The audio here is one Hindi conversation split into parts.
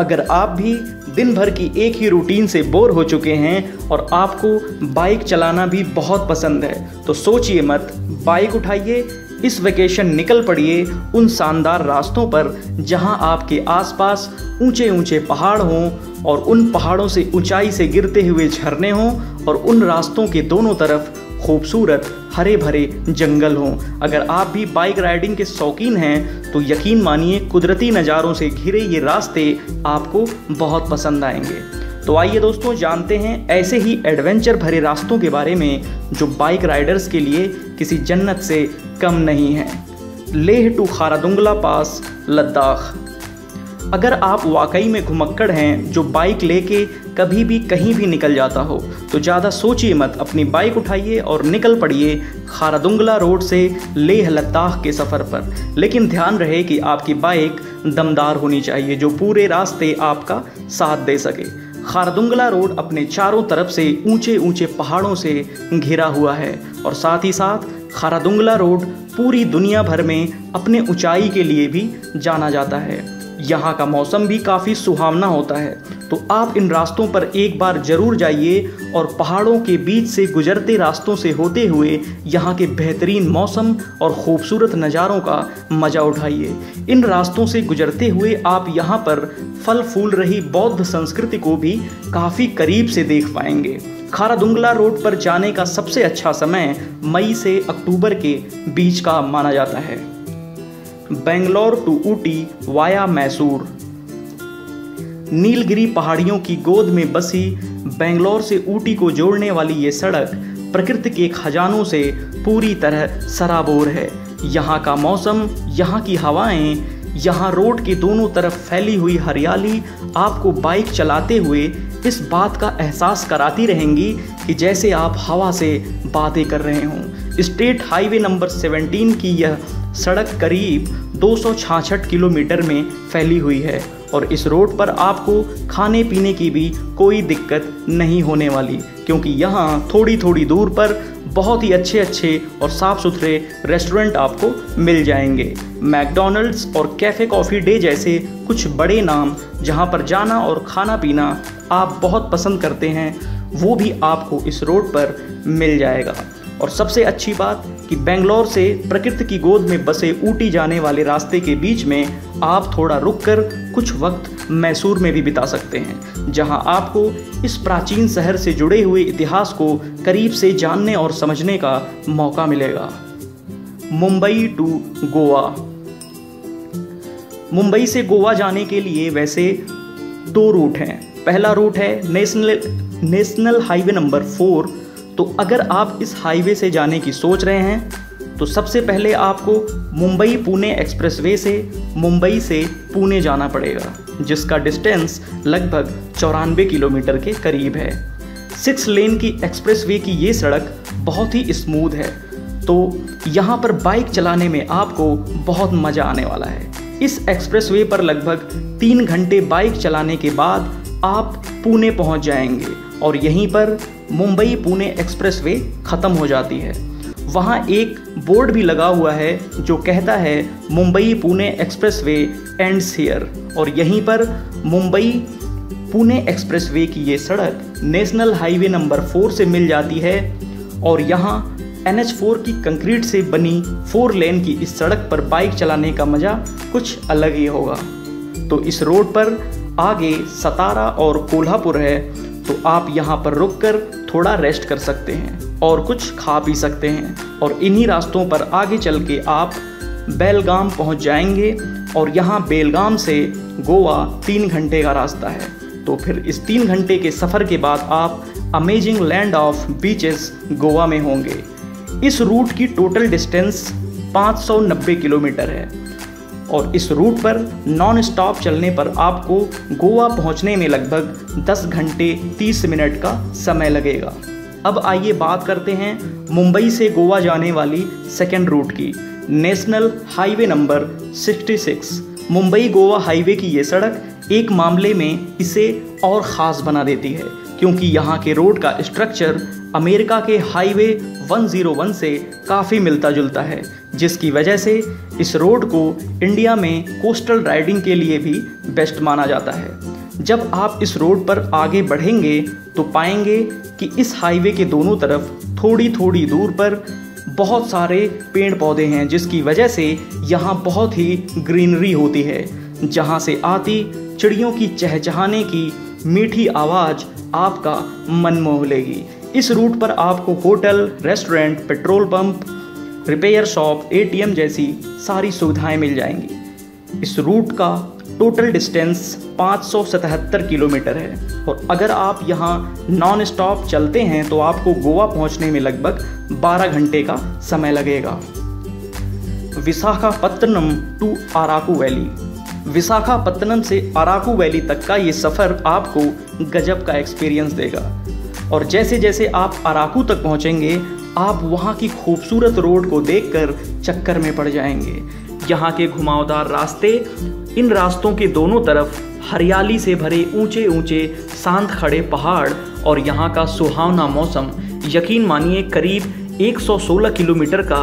अगर आप भी दिन भर की एक ही रूटीन से बोर हो चुके हैं और आपको बाइक चलाना भी बहुत पसंद है तो सोचिए मत, बाइक उठाइए, इस वेकेशन निकल पड़िए उन शानदार रास्तों पर जहां आपके आसपास ऊंचे ऊंचे पहाड़ हों और उन पहाड़ों से ऊंचाई से गिरते हुए झरने हों और उन रास्तों के दोनों तरफ खूबसूरत हरे भरे जंगल हों। अगर आप भी बाइक राइडिंग के शौकीन हैं तो यकीन मानिए कुदरती नज़ारों से घिरे ये रास्ते आपको बहुत पसंद आएंगे। तो आइए दोस्तों, जानते हैं ऐसे ही एडवेंचर भरे रास्तों के बारे में जो बाइक राइडर्स के लिए किसी जन्नत से कम नहीं है। लेह टू खारदुंगला पास, लद्दाख। अगर आप वाकई में घुमक्कड़ हैं जो बाइक लेके कभी भी कहीं भी निकल जाता हो तो ज़्यादा सोचिए मत, अपनी बाइक उठाइए और निकल पड़िए खारदुंगला रोड से लेह लद्दाख के सफ़र पर। लेकिन ध्यान रहे कि आपकी बाइक दमदार होनी चाहिए जो पूरे रास्ते आपका साथ दे सके। खारदुंगला रोड अपने चारों तरफ से ऊंचे ऊंचे पहाड़ों से घिरा हुआ है और साथ ही साथ खारदुंगला रोड पूरी दुनिया भर में अपने ऊंचाई के लिए भी जाना जाता है। यहाँ का मौसम भी काफ़ी सुहावना होता है, तो आप इन रास्तों पर एक बार ज़रूर जाइए और पहाड़ों के बीच से गुजरते रास्तों से होते हुए यहाँ के बेहतरीन मौसम और ख़ूबसूरत नज़ारों का मज़ा उठाइए। इन रास्तों से गुजरते हुए आप यहाँ पर फल फूल रही बौद्ध संस्कृति को भी काफ़ी करीब से देख पाएंगे। खारदुंगला रोड पर जाने का सबसे अच्छा समय मई से अक्टूबर के बीच का माना जाता है। Bangalore to Ooty via Mysore. नीलगिरी पहाड़ियों की गोद में बसी बेंगलोर से ऊटी को जोड़ने वाली ये सड़क प्रकृति के खजानों से पूरी तरह सराबोर है। यहाँ का मौसम, यहाँ की हवाएं, यहाँ रोड के दोनों तरफ फैली हुई हरियाली आपको बाइक चलाते हुए इस बात का एहसास कराती रहेंगी कि जैसे आप हवा से बातें कर रहे हों। स्टेट हाईवे नंबर 17 की यह सड़क करीब 266 किलोमीटर में फैली हुई है और इस रोड पर आपको खाने पीने की भी कोई दिक्कत नहीं होने वाली, क्योंकि यहाँ थोड़ी थोड़ी दूर पर बहुत ही अच्छे और साफ़ सुथरे रेस्टोरेंट आपको मिल जाएंगे। मैकडॉनल्ड्स और कैफ़े कॉफ़ी डे जैसे कुछ बड़े नाम जहाँ पर जाना और खाना पीना आप बहुत पसंद करते हैं वो भी आपको इस रोड पर मिल जाएगा। और सबसे अच्छी बात कि बेंगलोर से प्रकृति की गोद में बसे ऊटी जाने वाले रास्ते के बीच में आप थोड़ा रुककर कुछ वक्त मैसूर में भी बिता सकते हैं, जहां आपको इस प्राचीन शहर से जुड़े हुए इतिहास को करीब से जानने और समझने का मौका मिलेगा। मुंबई टू गोवा। मुंबई से गोवा जाने के लिए वैसे 2 रूट हैं। पहला रूट है नेशनल हाईवे नंबर 4। तो अगर आप इस हाईवे से जाने की सोच रहे हैं तो सबसे पहले आपको मुंबई पुणे एक्सप्रेसवे से मुंबई से पुणे जाना पड़ेगा, जिसका डिस्टेंस लगभग 94 किलोमीटर के करीब है। 6 लेन की एक्सप्रेसवे की ये सड़क बहुत ही स्मूथ है, तो यहाँ पर बाइक चलाने में आपको बहुत मज़ा आने वाला है। इस एक्सप्रेसवे पर लगभग 3 घंटे बाइक चलाने के बाद आप पुणे पहुँच जाएंगे और यहीं पर मुंबई पुणे एक्सप्रेसवे ख़त्म हो जाती है। वहाँ एक बोर्ड भी लगा हुआ है जो कहता है Mumbai Pune expressway ends here, और यहीं पर मुंबई पुणे एक्सप्रेसवे की ये सड़क नेशनल हाईवे नंबर 4 से मिल जाती है और यहाँ NH4 की कंक्रीट से बनी 4 लेन की इस सड़क पर बाइक चलाने का मज़ा कुछ अलग ही होगा। तो इस रोड पर आगे सतारा और कोल्हापुर है, तो आप यहाँ पर रुककर थोड़ा रेस्ट कर सकते हैं और कुछ खा पी सकते हैं और इन्हीं रास्तों पर आगे चल के आप बेलगाम पहुँच जाएंगे और यहाँ बेलगाम से गोवा 3 घंटे का रास्ता है। तो फिर इस 3 घंटे के सफ़र के बाद आप amazing land of beaches Goa में होंगे। इस रूट की टोटल डिस्टेंस 590 किलोमीटर है और इस रूट पर नॉन स्टॉप चलने पर आपको गोवा पहुंचने में लगभग 10 घंटे 30 मिनट का समय लगेगा। अब आइए बात करते हैं मुंबई से गोवा जाने वाली सेकेंड रूट की, national highway number 66। Mumbai Goa highway की ये सड़क एक मामले में इसे और ख़ास बना देती है, क्योंकि यहाँ के रोड का स्ट्रक्चर अमेरिका के हाईवे 101 से काफ़ी मिलता जुलता है, जिसकी वजह से इस रोड को इंडिया में कोस्टल राइडिंग के लिए भी बेस्ट माना जाता है। जब आप इस रोड पर आगे बढ़ेंगे तो पाएंगे कि इस हाईवे के दोनों तरफ थोड़ी थोड़ी दूर पर बहुत सारे पेड़ पौधे हैं, जिसकी वजह से यहाँ बहुत ही ग्रीनरी होती है, जहाँ से आती चिड़ियों की चहचहाने की मीठी आवाज़ आपका मन मोह लेगी। इस रूट पर आपको hotel, restaurant, petrol pump, repair shop, ATM जैसी सारी सुविधाएं मिल जाएंगी। इस रूट का टोटल डिस्टेंस 577 किलोमीटर है और अगर आप यहाँ नॉन स्टॉप चलते हैं तो आपको गोवा पहुँचने में लगभग 12 घंटे का समय लगेगा। Visakhapatnam to Araku valley. विशाखापत्तनम से अराकू वैली तक का ये सफ़र आपको गजब का एक्सपीरियंस देगा और जैसे जैसे आप अराकू तक पहुँचेंगे आप वहाँ की खूबसूरत रोड को देखकर चक्कर में पड़ जाएंगे। यहाँ के घुमावदार रास्ते, इन रास्तों के दोनों तरफ हरियाली से भरे ऊंचे ऊंचे शांत खड़े पहाड़ और यहाँ का सुहावना मौसम, यकीन मानिए करीब 116 किलोमीटर का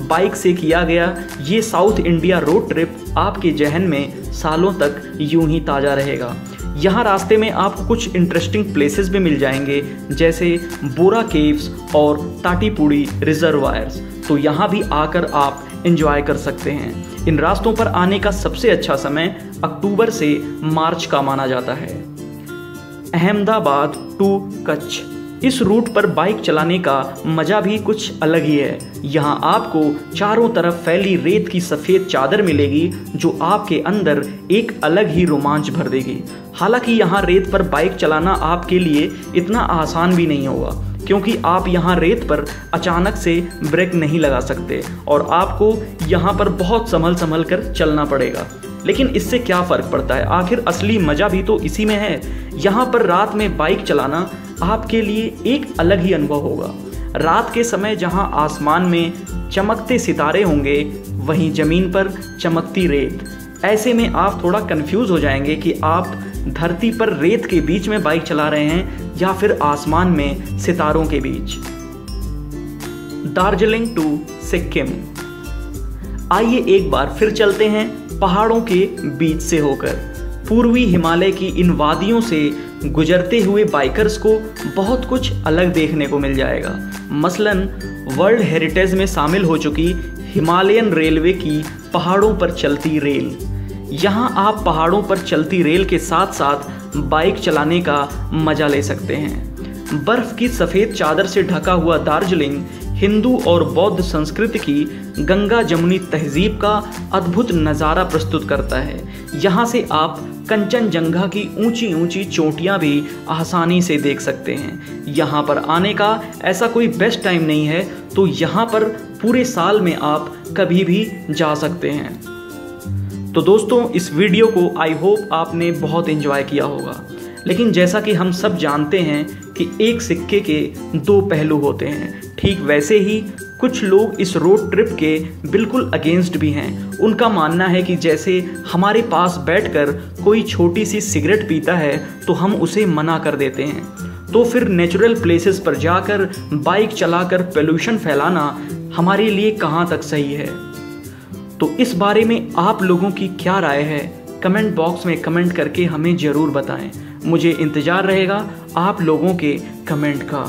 बाइक से किया गया ये साउथ इंडिया रोड ट्रिप आपके जहन में सालों तक यूं ही ताज़ा रहेगा। यहाँ रास्ते में आपको कुछ इंटरेस्टिंग प्लेसेस भी मिल जाएंगे, जैसे बोरा केव्स और टाटीपुड़ी रिजर्वायर्स, तो यहाँ भी आकर आप एंजॉय कर सकते हैं। इन रास्तों पर आने का सबसे अच्छा समय अक्टूबर से मार्च का माना जाता है। अहमदाबाद टू कच्छ। इस रूट पर बाइक चलाने का मज़ा भी कुछ अलग ही है। यहाँ आपको चारों तरफ फैली रेत की सफ़ेद चादर मिलेगी जो आपके अंदर एक अलग ही रोमांच भर देगी। हालांकि यहाँ रेत पर बाइक चलाना आपके लिए इतना आसान भी नहीं होगा, क्योंकि आप यहाँ रेत पर अचानक से ब्रेक नहीं लगा सकते और आपको यहाँ पर बहुत संभल कर चलना पड़ेगा। लेकिन इससे क्या फ़र्क पड़ता है, आखिर असली मज़ा भी तो इसी में है। यहाँ पर रात में बाइक चलाना आपके लिए एक अलग ही अनुभव होगा। रात के समय जहाँ आसमान में चमकते सितारे होंगे, वहीं ज़मीन पर चमकती रेत। ऐसे में आप थोड़ा कंफ्यूज हो जाएंगे कि आप धरती पर रेत के बीच में बाइक चला रहे हैं या फिर आसमान में सितारों के बीच। दार्जिलिंग टू सिक्किम। आइए एक बार फिर चलते हैं पहाड़ों के बीच से होकर। पूर्वी हिमालय की इन वादियों से गुजरते हुए बाइकर्स को बहुत कुछ अलग देखने को मिल जाएगा। मसलन वर्ल्ड हेरिटेज में शामिल हो चुकी हिमालयन रेलवे की पहाड़ों पर चलती रेल। यहाँ आप पहाड़ों पर चलती रेल के साथ साथ बाइक चलाने का मजा ले सकते हैं। बर्फ की सफ़ेद चादर से ढका हुआ दार्जिलिंग हिंदू और बौद्ध संस्कृति की गंगा जमुनी तहजीब का अद्भुत नज़ारा प्रस्तुत करता है। यहाँ से आप कंचनजंगा की ऊंची ऊंची चोटियाँ भी आसानी से देख सकते हैं। यहाँ पर आने का ऐसा कोई बेस्ट टाइम नहीं है, तो यहाँ पर पूरे साल में आप कभी भी जा सकते हैं। तो दोस्तों, इस वीडियो को आई होप आपने बहुत एंजॉय किया होगा। लेकिन जैसा कि हम सब जानते हैं कि एक सिक्के के दो पहलू होते हैं, ठीक वैसे ही कुछ लोग इस रोड ट्रिप के बिल्कुल अगेंस्ट भी हैं। उनका मानना है कि जैसे हमारे पास बैठकर कोई छोटी सी सिगरेट पीता है तो हम उसे मना कर देते हैं, तो फिर नेचुरल प्लेसेस पर जाकर बाइक चलाकर पोल्यूशन फैलाना हमारे लिए कहाँ तक सही है। तो इस बारे में आप लोगों की क्या राय है, कमेंट बॉक्स में कमेंट करके हमें ज़रूर बताएं। मुझे इंतज़ार रहेगा आप लोगों के कमेंट का।